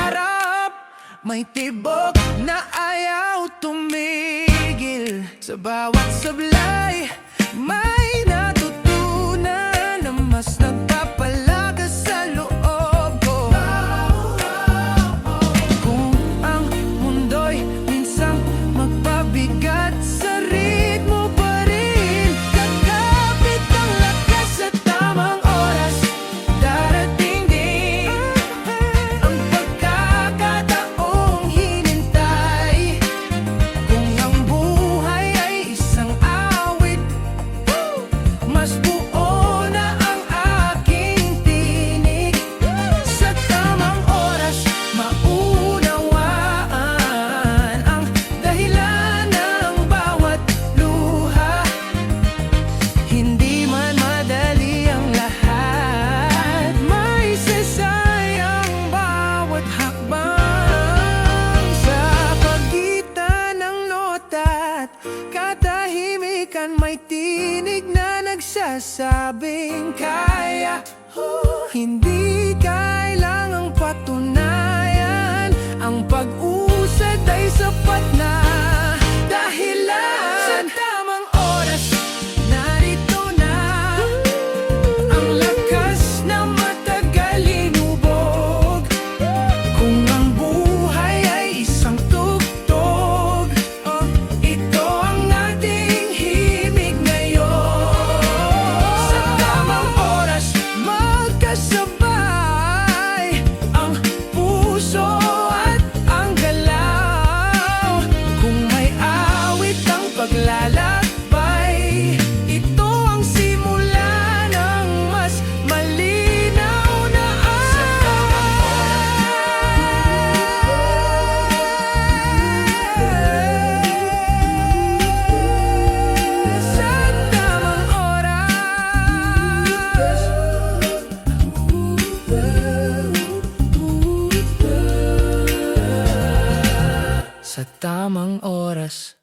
pangarap, may tibok na ayaw tumigil. Sa bawat sablay, may natutunan na mas nagpapalakas sa loob ko. Kung ang mundo'y minsang magpabigat, sa ritmo pa rin kakapit ang lakas. Sa tamang oras, darating din ang pagkakataong hinintay. Kung ang buhay ay isang awit, mas buo na ang aking tinig. Sa tamang oras, maunawaan ang dahilan ng bawat luha. Hindi man madali ang lahat, may sasayang bawat hakbang. Sa pagitan ng nota at katahimikan, may tinig na nagsasabing kaya. Hindi kailangang patunayan, ang pag-usad ay sapat na dahilan. Sa tamang oras, narito na ang lakas na matagal hinubog. Kung ang buhay ay isang tugtog, ito ang ating himig ngayon. Sa tamang oras, magkasabay ang puso at ang galaw. Kung may awit ang paglalakbay, ito ang simula ng mas malinaw na sa tamang oras. Sa tamang oras.